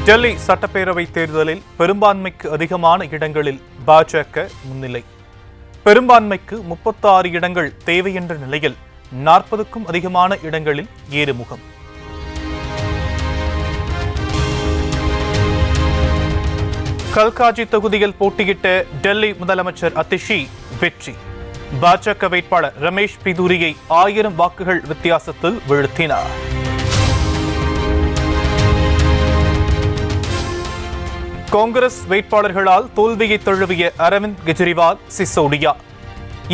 டெல்லி சட்டப்பேரவை தேர்தலில் பெரும்பான்மைக்கு அதிகமான இடங்களில் பாஜக முன்னிலை. பெரும்பான்மைக்கு 36 இடங்கள் தேவை என்ற நிலையில் 40க்கும் அதிகமான இடங்களில் ஏறுமுகம். கல்காஜி தொகுதியில் போட்டியிட்ட டெல்லி முதலமைச்சர் அதிஷி வெற்றி. பாஜக வேட்பாளர் ரமேஷ் பிதூரியை 1000 வாக்குகள் வித்தியாசத்தில் வீழ்த்தினார். காங்கிரஸ் வேட்பாளர்களால் தோல்வியை தழுவிய அரவிந்த் கெஜ்ரிவால், சிசோடியா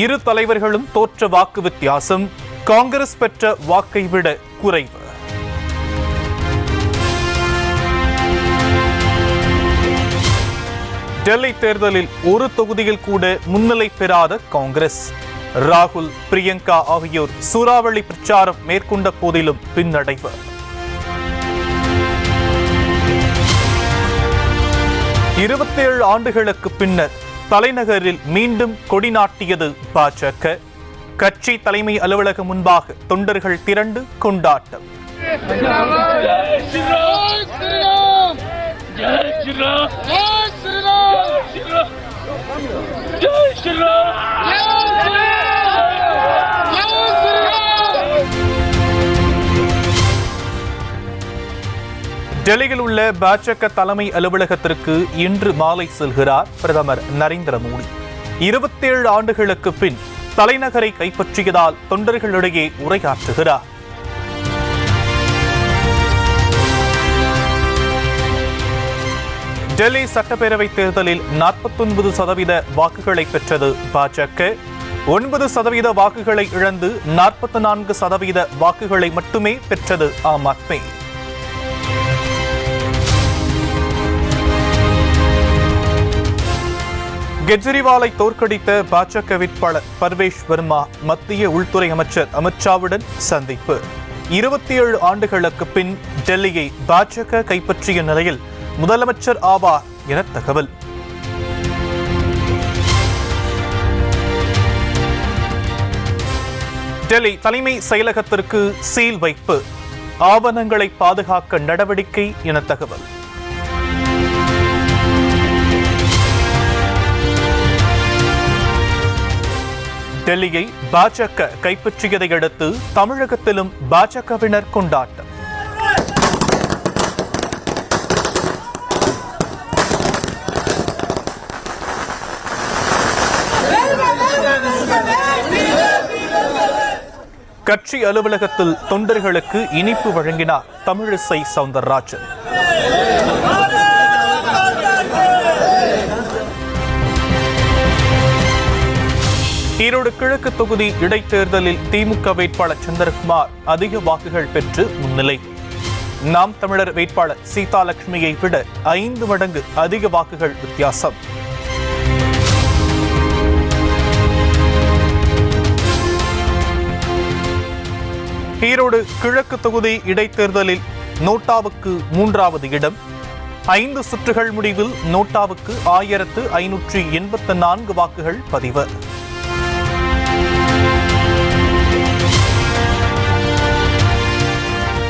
இரு தலைவர்களும் தோற்ற வாக்கு வித்தியாசம் காங்கிரஸ் பெற்ற வாக்கை விட குறைவு. டெல்லி தேர்தலில் ஒரு தொகுதியில் கூட முன்னிலை பெறாத காங்கிரஸ். ராகுல், பிரியங்கா ஆகியோர் சூறாவளி பிரச்சாரம் மேற்கொண்ட போதிலும் பின்னடைவு. 27 ஆண்டுகளுக்கு பின்னர் தலைநகரில் மீண்டும் கொடி நாட்டியது பாஜக. கட்சி தலைமை அலுவலகம் முன்பாக தொண்டர்கள் திரண்டு கொண்டாட்டம். டெல்லியில் உள்ள பாஜக தலைமை அலுவலகத்திற்கு இன்று மாலை செல்கிறார் பிரதமர் நரேந்திர மோடி. 27 ஆண்டுகளுக்கு பின் தலைநகரை கைப்பற்றியதால் தொண்டர்களிடையே உரையாற்றுகிறார். டெல்லி சட்டப்பேரவை தேர்தலில் 49% வாக்குகளை பெற்றது பாஜக. 9% வாக்குகளை இழந்து 44% வாக்குகளை மட்டுமே பெற்றது ஆம் ஆத்மி. கெஜ்ரிவாலை தோற்கடித்த பாஜக வேட்பாளர் பர்வேஷ் வர்மா மத்திய உள்துறை அமைச்சர் அமித்ஷாவுடன் சந்திப்பு. 27 ஆண்டுகளுக்கு பின் டெல்லியை பாஜக கைப்பற்றிய நிலையில் முதலமைச்சர் ஆவார் என தகவல். டெல்லி தலைமை செயலகத்திற்கு சீல் வைப்பு, ஆவணங்களை பாதுகாக்க நடவடிக்கை என தகவல். டெல்லியை பாஜக கைப்பற்றியதை அடுத்து தமிழகத்திலும் பாஜகவினர் கொண்டாட்டம். கட்சி அலுவலகத்தில் தொண்டர்களுக்கு இனிப்பு வழங்கினார் தமிழிசை சவுந்தரராஜன். ஈரோடு கிழக்கு தொகுதி இடைத்தேர்தலில் திமுக வேட்பாளர் சந்திரகுமார் அதிக வாக்குகள் பெற்று முன்னிலை. நாம் தமிழர் வேட்பாளர் சீதாலட்சுமியை விட 5 மடங்கு அதிக வாக்குகள் வித்தியாசம். ஈரோடு கிழக்கு தொகுதி இடைத்தேர்தலில் நோட்டாவுக்கு 3வது இடம். 5 சுற்றுகள் முடிவில் நோட்டாவுக்கு 1584 வாக்குகள் பதிவு.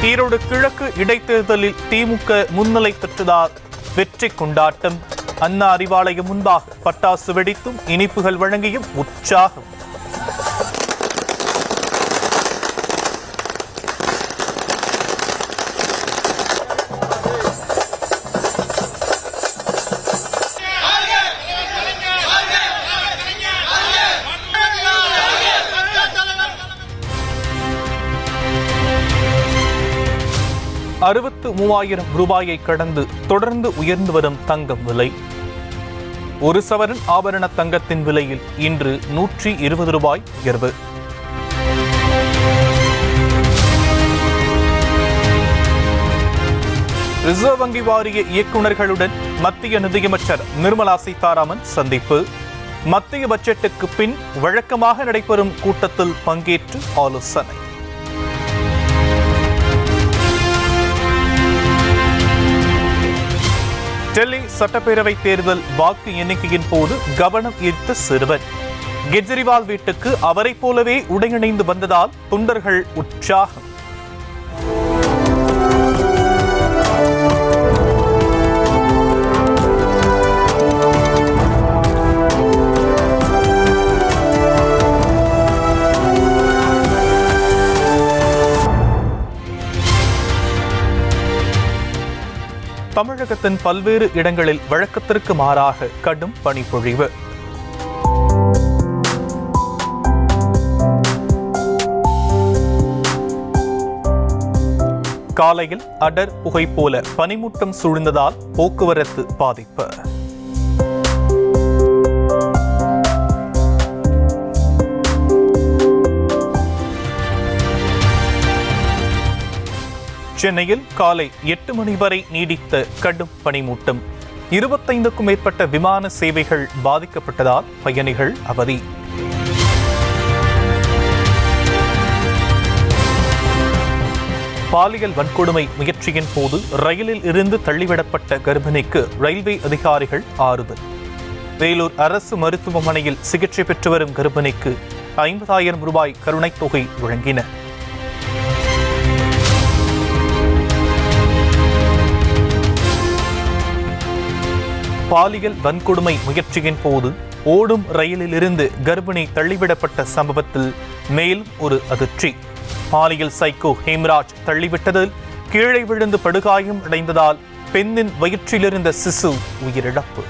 ஈரோடு கிழக்கு இடைத்தேர்தலில் திமுக முன்னிலை பெற்றதால் வெற்றி கொண்டாட்டம். அண்ணா அறிவாலயம் முன்பாக பட்டாசு வெடித்தும் இனிப்புகள் வழங்கியும் உற்சாகம். ₹63,000 கடந்து தொடர்ந்து உயர்ந்து வரும் தங்கம் விலை. ஒரு சவரன் ஆபரண தங்கத்தின் விலையில் இன்று ₹120 உயர்வு. ரிசர்வ் வங்கி வாரிய இயக்குநர்களுடன் மத்திய நிதியமைச்சர் நிர்மலா சீதாராமன் சந்திப்பு. மத்திய பட்ஜெட்டுக்கு பின் வழக்கமாக நடைபெறும் கூட்டத்தில் பங்கேற்று ஆலோசனை. டெல்லி சட்டப்பேரவை தேர்தல் வாக்கு எண்ணிக்கையின் போது கவனம் ஈர்த்த சிறுவன். கெஜ்ரிவால் வீட்டுக்கு அவரை போலவே உடையணிந்து வந்ததால் தொண்டர்கள் உற்சாகம். தமிழகத்தின் பல்வேறு இடங்களில் வழக்கத்திற்கு மாறாக கடும் பனிப்பொழிவு. காலையில் அடர் புகை போல பனிமூட்டம் சூழ்ந்ததால் போக்குவரத்து பாதிப்பு. சென்னையில் காலை 8 மணி வரை நீடித்த கடும் பனிமூட்டம். 25க்கும் மேற்பட்ட விமான சேவைகள் பாதிக்கப்பட்டதால் பயணிகள் அவதி. பாலியல் வன்கொடுமை முயற்சியின் போது ரயிலில் இருந்து தள்ளிவிடப்பட்ட கர்ப்பிணிக்கு ரயில்வே அதிகாரிகள் ஆறுதல். வேலூர் அரசு மருத்துவமனையில் சிகிச்சை பெற்று வரும் கர்ப்பிணிக்கு 50,000 ரூபாய் கருணைத் தொகை வழங்கினர். பாலியல் வன்கொடுமை முயற்சியின் போது ஓடும் ரயிலில் இருந்து கர்ப்பிணி தள்ளிவிடப்பட்ட சம்பவத்தில் மேலும் ஒரு அதிர்ச்சி. பாலியல் சைக்கோ ஹேம்ராஜ் தள்ளிவிட்டதில் கீழே விழுந்து படுகாயம் அடைந்ததால் பெண்ணின் வயிற்றிலிருந்த சிசு உயிரிழப்பு.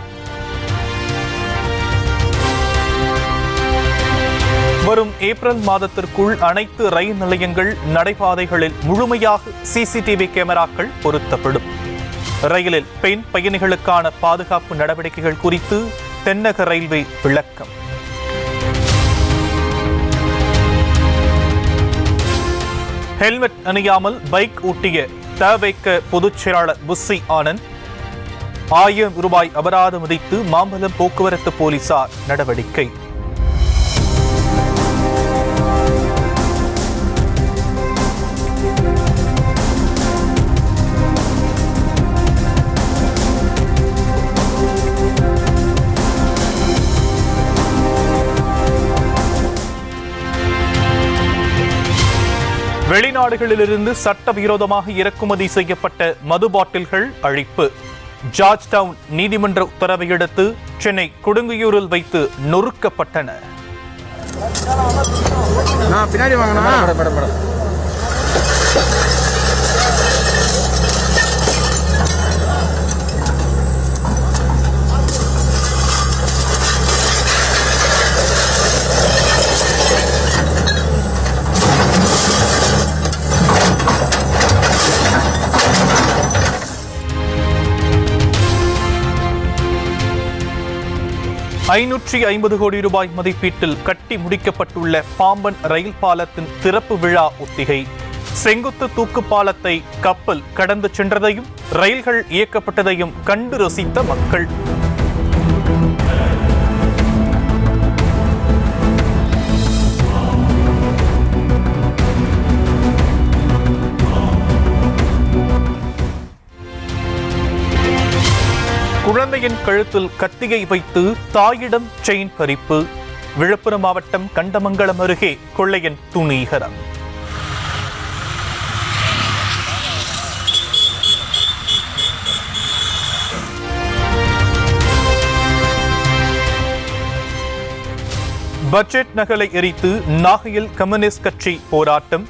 வரும் ஏப்ரல் மாதத்திற்குள் அனைத்து ரயில் நிலையங்கள் நடைபாதைகளில் முழுமையாக சிசிடிவி கேமராக்கள் பொருத்தப்படும். ரயிலில் பெண் பயணிகளுக்கான பாதுகாப்பு நடவடிக்கைகள் குறித்து தென்னக ரயில்வே விளக்கம். ஹெல்மெட் அணியாமல் பைக் ஓட்டிய தவைக்க பொதுச் செயலாளர் புஸ்ஸி ஆனந்த் 1000 ரூபாய் அபராதம் விதித்து மாம்பலம் போக்குவரத்து போலீசார் நடவடிக்கை. வெளிநாடுகளிலிருந்து சட்டவிரோதமாக இறக்குமதி செய்யப்பட்ட மது பாட்டில்கள் அழிப்பு. ஜார்ஜ் டவுன் நீதிமன்ற உத்தரவை அடுத்து சென்னை கொடுங்கையூரில் வைத்து நொறுக்கப்பட்டன. $550 கோடி மதிப்பீட்டில் கட்டி முடிக்கப்பட்டுள்ள பாம்பன் ரயில் பாலத்தின் திறப்பு விழா ஒத்திகை. செங்குத்து தூக்கு பாலத்தை கப்பல் கடந்து சென்றதையும் ரயில்கள் இயக்கப்பட்டதையும் கண்டு ரசித்த மக்கள். குழந்தையின் கழுத்தில் கத்தியை வைத்து தாயிடம் செயின் பறிப்பு. விழுப்புரம் மாவட்டம் கண்டமங்கலம் அருகே கொள்ளையன் துணிகரம். பட்ஜெட் நகலை எரித்து நாகையில் கம்யூனிஸ்ட் கட்சி போராட்டம்.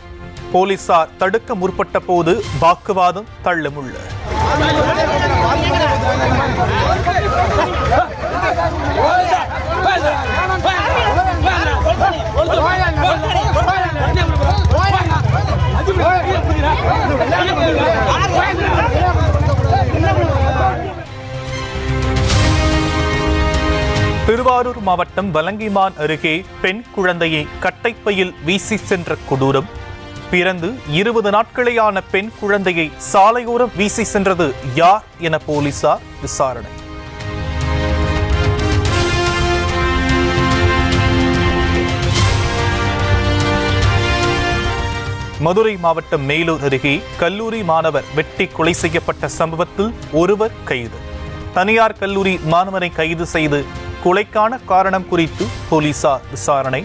போலீசார் தடுக்க முற்பட்ட போது வாக்குவாதம் தள்ளுமுள்ள. திருவாரூர் மாவட்டம் வலங்கிமான் அருகே பெண் குழந்தையை கட்டைப்பையில் வீசி சென்ற கொடூரம். பிறந்து 20 நாட்களேயான பெண் குழந்தையை சாலையோரம் வீசி சென்றது யார் என போலீசார் விசாரணை. மதுரை மாவட்டம் மேலூர் அருகே கல்லூரி மாணவர் வெட்டி கொலை செய்யப்பட்ட சம்பவத்தில் ஒருவர் கைது. தனியார் கல்லூரி மாணவனை கைது செய்து கொலைக்கான காரணம் குறித்து போலீசார் விசாரணை.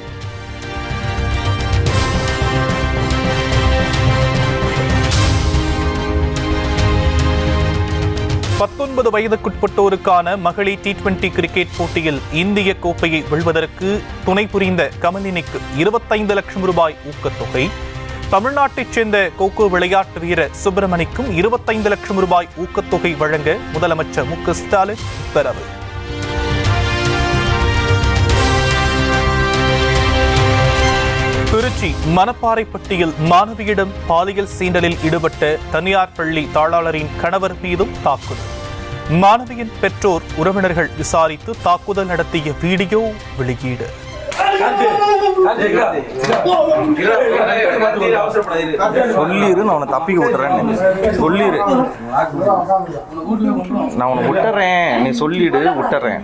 பத்தொன்பது வயதுக்குட்பட்டோருக்கான மகளிர் T20 கிரிக்கெட் போட்டியில் இந்திய கோப்பையை வெல்வதற்கு துணை புரிந்த கமலினிக்கு 25 லட்சம் ரூபாய் ஊக்கத்தொகை. தமிழ்நாட்டைச் சேர்ந்த கோகோ விளையாட்டு வீரர் சுப்பிரமணிக்கும் 25 லட்சம் ரூபாய் ஊக்கத்தொகை வழங்க முதலமைச்சர் மு க ஸ்டாலின் உத்தரவு. திருச்சி மணப்பாறைப்பட்டியில் மாணவியிடம் பாலியல் சீண்டலில் ஈடுபட்ட தனியார் பள்ளி தாளாளரின் கணவர் மீதும் தாக்குதல். மாணவியின் பெற்றோர் உறவினர்கள் விசாரித்து தாக்குதல் நடத்திய வீடியோ வெளியீடு. சொல்லிரு, நான் உன்னை தப்பிக்க விட்டுறேன். சொல்லிரு, நான் உன்னை விட்டுறேன். நீ சொல்லிடு, விட்டுறேன்.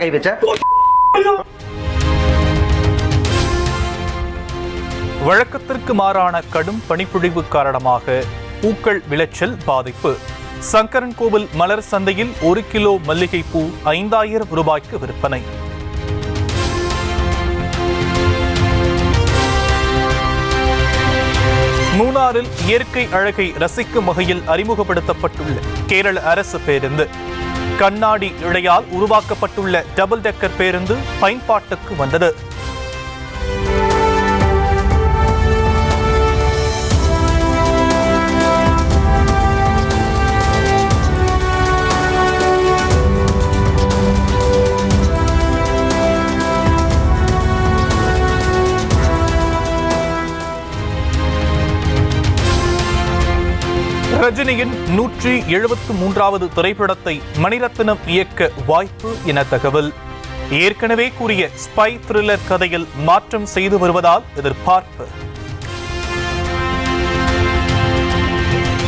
கை வச்ச வழக்கத்திற்கு மாறான கடும் பனிப்பொழிவு காரணமாக பூக்கள் விளைச்சல் பாதிப்பு. சங்கரன்கோவில் மலர் சந்தையில் 1 கிலோ மல்லிகைப்பூ 5000 ரூபாய்க்கு விற்பனை. மூணாறில் இயற்கை அழகை ரசிக்கும் வகையில் அறிமுகப்படுத்தப்பட்டுள்ள கேரள அரசு பேருந்து. கண்ணாடி இழையால் உருவாக்கப்பட்டுள்ள டபுள் டெக்கர் பேருந்து பயன்பாட்டுக்கு வந்தது. ரஜினியின் 173வது திரைப்படத்தை மணிரத்னம் இயக்க வாய்ப்பு என தகவல். ஏற்கனவே கூறிய ஸ்பை த்ரில்லர் கதையில் மாற்றம் செய்து வருவதால் எதிர்பார்ப்பு.